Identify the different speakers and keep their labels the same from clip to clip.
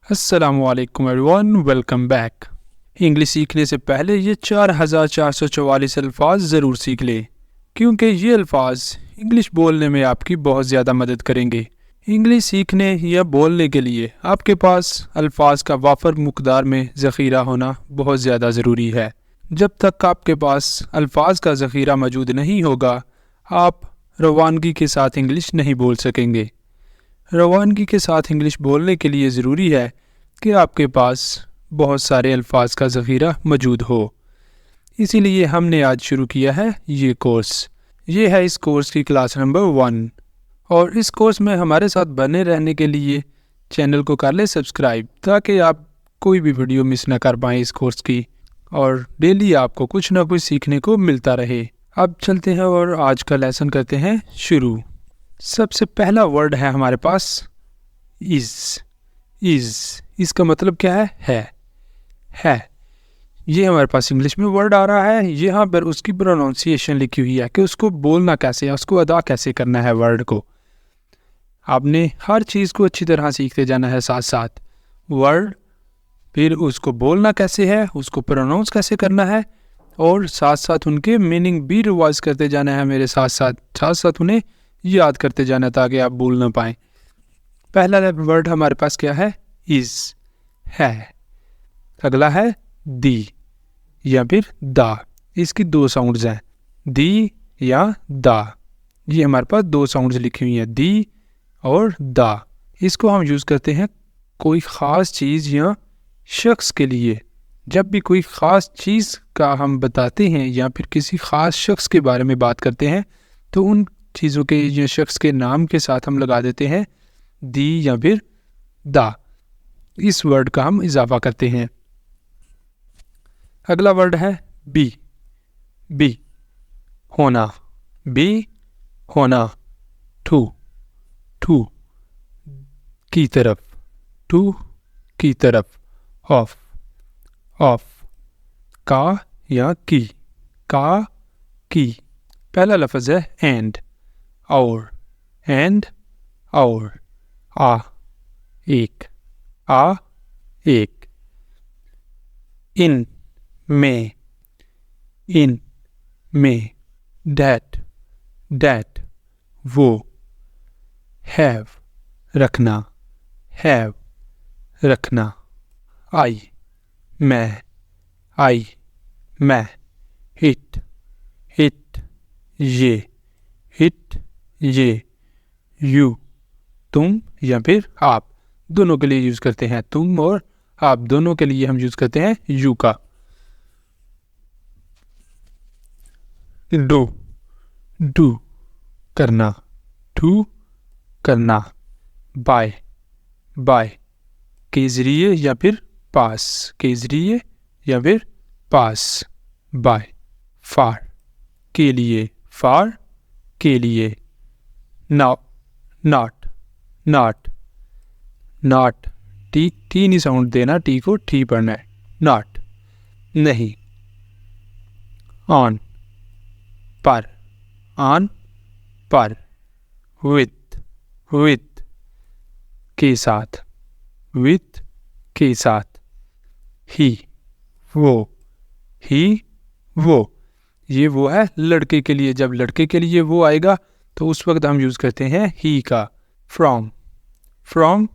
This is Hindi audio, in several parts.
Speaker 1: अस्सलामुअलैकुम एवरीवन, वेलकम बैक। इंग्लिश सीखने से पहले ये 4444 अल्फाज ज़रूर सीख लें, क्योंकि ये अल्फाज इंग्लिश बोलने में आपकी बहुत ज़्यादा मदद करेंगे। इंग्लिश सीखने या बोलने के लिए आपके पास अल्फाज का वाफर मकदार में ज़ख़ीरा होना बहुत ज़्यादा ज़रूरी है। जब तक आपके पास अल्फाज का ज़ख़ीरा मौजूद नहीं होगा, आप रवानगी के साथ इंग्लिश नहीं बोल सकेंगे। रवानगी के साथ इंग्लिश बोलने के लिए ज़रूरी है कि आपके पास बहुत सारे अल्फाज का ज़ख़ीरा मौजूद हो। इसीलिए हमने आज शुरू किया है ये कोर्स। ये है इस कोर्स की क्लास नंबर 1। और इस कोर्स में हमारे साथ बने रहने के लिए चैनल को कर लें सब्सक्राइब, ताकि आप कोई भी वीडियो मिस ना कर पाएँ इस कोर्स की, और डेली आपको कुछ ना कुछ सीखने को मिलता रहे। अब चलते हैं और आज का लेसन करते हैं शुरू। सबसे पहला वर्ड है हमारे पास इज़। इसका मतलब क्या है। ये हमारे पास इंग्लिश में वर्ड आ रहा है, यहाँ पर उसकी प्रोनाउंसिएशन लिखी हुई है कि उसको बोलना कैसे है, उसको अदा कैसे करना है वर्ड को। आपने हर चीज़ को अच्छी तरह सीखते जाना है साथ साथ वर्ड, फिर उसको बोलना कैसे है, उसको प्रोनाउंस कैसे करना है, और साथ साथ उनके मीनिंग भी रिवाइज करते जाना है मेरे साथ साथ उन्हें याद करते जाना, ताकि आप भूल ना पाएँ। पहला वर्ड हमारे पास क्या है? इज़ है। अगला है दी या फिर दा। इसकी दो साउंड्स हैं, दी या दा। ये हमारे पास दो साउंड्स लिखी हुई हैं, दी और दा। इसको हम यूज़ करते हैं कोई ख़ास चीज़ या शख्स के लिए। जब भी कोई ख़ास चीज़ का हम बताते हैं या फिर किसी ख़ास शख्स के बारे में बात करते हैं, तो उन चीज़ों के या शख्स के नाम के साथ हम लगा देते हैं दी या फिर दा। इस वर्ड का हम इजाफा करते हैं। अगला वर्ड है बी होना। बी होना। टू की तरफ। ऑफ का या की। पहला लफ्ज़ है एंड और आ एक इन में डैट वो। हैव रखना। आई मैं। हिट ये। यू तुम या फिर आप, दोनों के लिए यूज़ करते हैं। तुम और आप दोनों के लिए हम यूज़ करते हैं यू का। डू करना। बाय के ज़रिए या फिर पास। बाय फार के लिए। नॉट टी नहीं साउंड देना, टी को ठी पढ़ना है। नॉट नहीं। ऑन पर। विथ के साथ। ही वो। ये वो है लड़के के लिए। जब लड़के के लिए वो आएगा तो उस वक्त हम यूज़ करते हैं ही का। फ्रॉम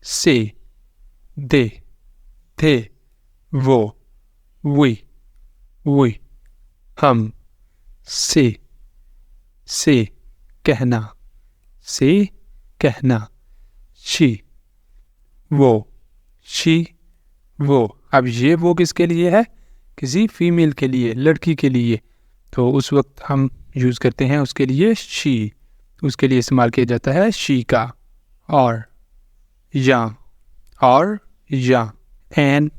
Speaker 1: से। दे थे वो। वी हम। से कहना। शी वो। अब ये वो किसके लिए है? किसी फीमेल के लिए, लड़की के लिए। तो उस वक्त हम यूज़ करते हैं उसके लिए शी। उसके लिए इस्तेमाल किया जाता है शी का। और या एन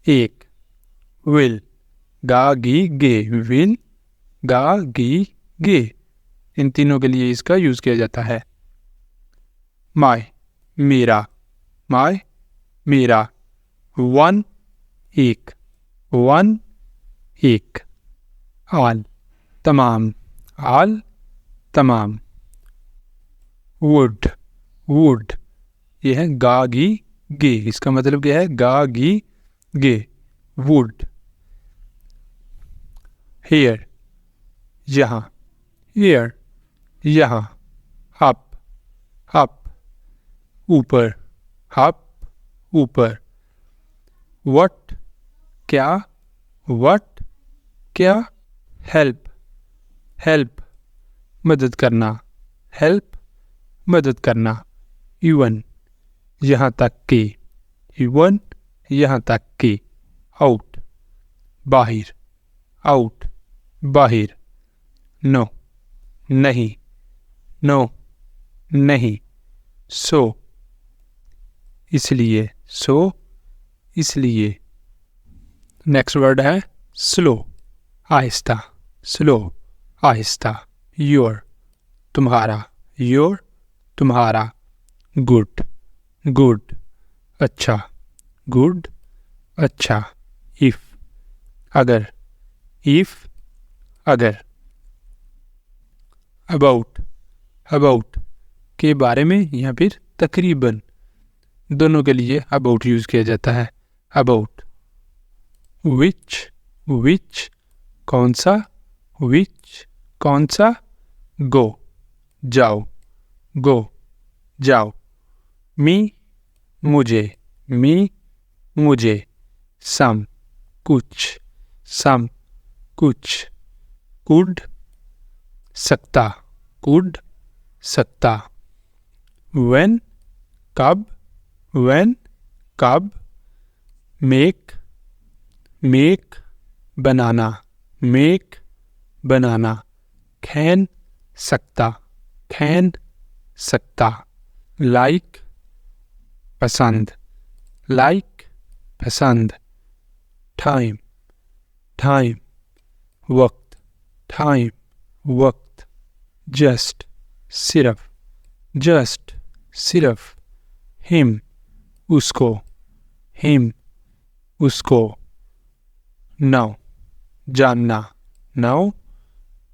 Speaker 1: एक विल गा गी गे। इन तीनों के लिए इसका यूज़ किया जाता है। मेरा। वन एक। आल तमाम। वुड ये है गा गी गे। इसका मतलब क्या है? गा गी गे। वुड। हेयर, यहाँ। हेयर, यहाँ। अप, अप, ऊपर। अप, ऊपर। व्हाट, क्या। व्हाट, क्या। हेल्प, हेल्प, मदद करना। हेल्प, मदद करना। इवन, यहाँ तक कि। इवन, यहाँ तक कि। आउट, बाहर। आउट, बाहर। नो, नहीं। नो, नहीं। सो, इसलिए। सो, इसलिए। नेक्स्ट वर्ड है स्लो, आहिस्ता। स्लो, आहिस्ता। योर, तुम्हारा। योर, तुम्हारा। गुड, गुड, अच्छा। गुड, अच्छा। इफ, अगर। इफ, अगर। अबाउट, अबाउट, के बारे में या फिर तकरीबन। दोनों के लिए अबाउट यूज किया जाता है। अबाउट। विच, विच, कौन सा। विच, कौन सा। गो, जाओ। गो, जाओ। मी, मुझे। मी, मुझे। सम, कुछ। सम, कुछ। कुड, सकता। कुड, सकता। व्हेन, कब। व्हेन, कब। Make, make, banana. Make, banana. Can, सकता। कैन, सकता। लाइक, पसंद। लाइक, पसंद। टाइम, टाइम, वक्त। टाइम, वक्त। जस्ट, सिर्फ। जस्ट, सिर्फ। हिम, उसको। हिम, उसको। नाउ, जानना। नाउ,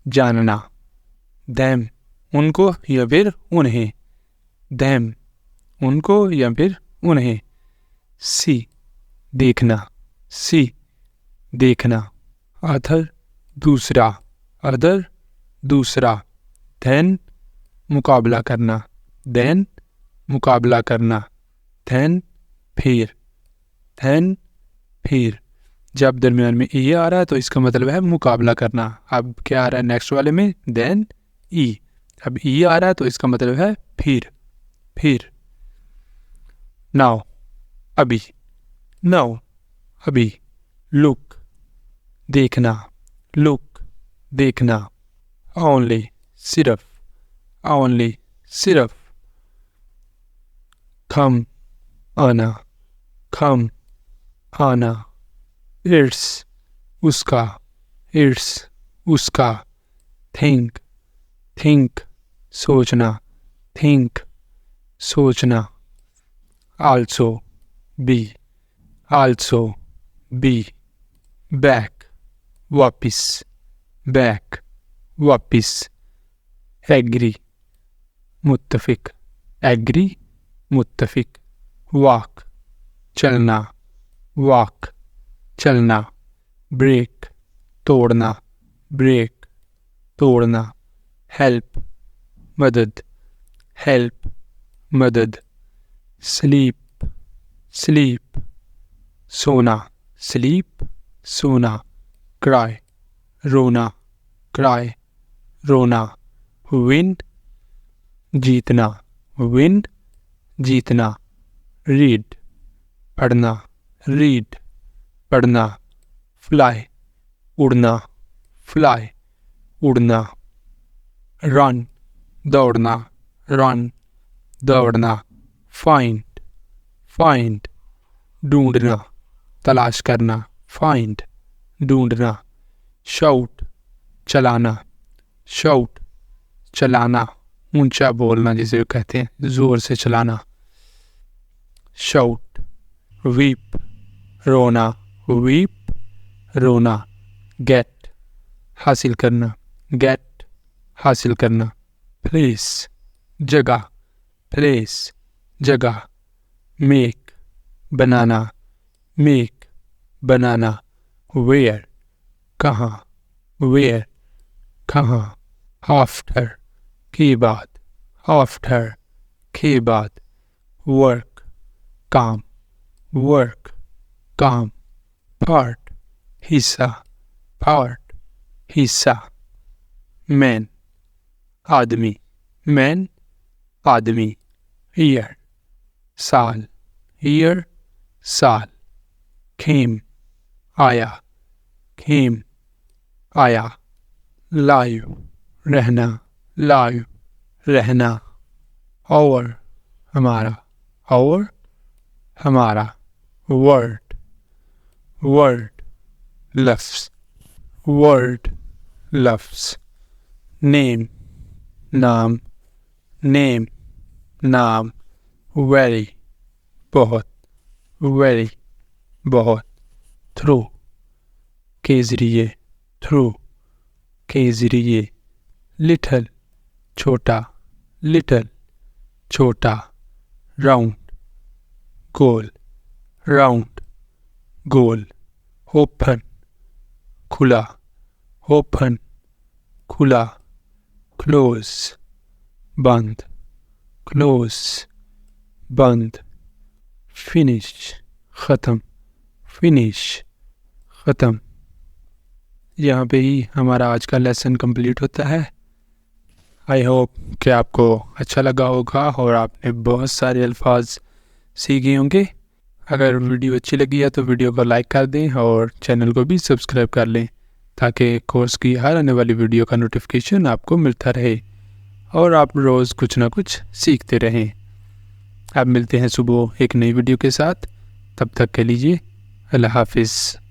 Speaker 1: जानना। देम, उनको या फिर उन्हें। देम, उनको या फिर उन्हें। सी, देखना। सी, देखना। अदर, दूसरा। अदर, दूसरा। देन, मुकाबला करना। देन, मुकाबला करना। देन, फिर। देन, फिर। जब दरमियान में ई आ रहा है तो इसका मतलब है मुकाबला करना। अब क्या आ रहा है नेक्स्ट वाले में? देन, ई। अब ई आ रहा है तो इसका मतलब है फिर। फिर। नाउ, अभी। नाउ, अभी। लुक, देखना। लुक, देखना। ओनली, सिर्फ। ओनली, सिर्फ। कम, आना। कम, आना। इट्स, उसका। इट्स, उसका। थिंक, थिंक, सोचना। थिंक, सोचना। आल्सो, बी। आल्सो, बी। बैक, वापिस। बैक, वापिस। एग्री, मुत्तफिक। एग्री, मुत्तफिक। वॉक, चलना। वॉक, चलना। ब्रेक, तोड़ना। ब्रेक, तोड़ना। हेल्प, मदद। हेल्प, मदद। स्लीप, स्लीप, सोना। स्लीप, सोना। क्राई, रोना। क्राई, रोना। विन, जीतना। विन, जीतना। रीड, पढ़ना। रीड, पढ़ना। फ्लाई, उड़ना। फ्लाई, उड़ना। रन, दौड़ना। रन, दौड़ना। फाइंड, फाइंड, ढूंढना। तलाश करना। फाइंड, ढूंढना। शाउट, चलाना। शाउट, चलाना। ऊंचा बोलना जिसे कहते हैं, जोर से चलाना। शाउट। वीप, रोना। वीप, रोना। गेट, हासिल करना। गेट, हासिल करना। प्लेस, जगह। प्लेस, जगह। make, banana, make, banana, where, कहाँ, where, कहाँ, after, के बाद, after, के बाद, work, काम, work, काम, part, हिस्सा, part, हिस्सा, man, आदमी, man, आदमी, year, साल, year, साल, came, आया, came, आया, live, रहना, live, रहना, our, हमारा, our, हमारा, word, word, लफ्ज़, word, लफ्ज़, name, नाम, name, नाम, very, बहुत, very, बहुत, through, के ज़रिए, through, के ज़रिए, little, छोटा, little, छोटा, round, गोल, round, गोल, open, खुला, open, खुला, close, बंद, close, बंद, finish, ख़त्म, finish, ख़त्म। यहाँ पे ही हमारा आज का लेसन कंप्लीट होता है। आई होप कि आपको अच्छा लगा होगा और आपने बहुत सारे अल्फाज सीखे होंगे। अगर वीडियो अच्छी लगी है तो वीडियो को लाइक कर दें और चैनल को भी सब्सक्राइब कर लें ताकि कोर्स की हर आने वाली वीडियो का नोटिफिकेशन आपको मिलता रहे और आप रोज़ कुछ ना कुछ सीखते रहें। अब मिलते हैं सुबह एक नई वीडियो के साथ, तब तक के लीजिए अल्लाह हाफिज़।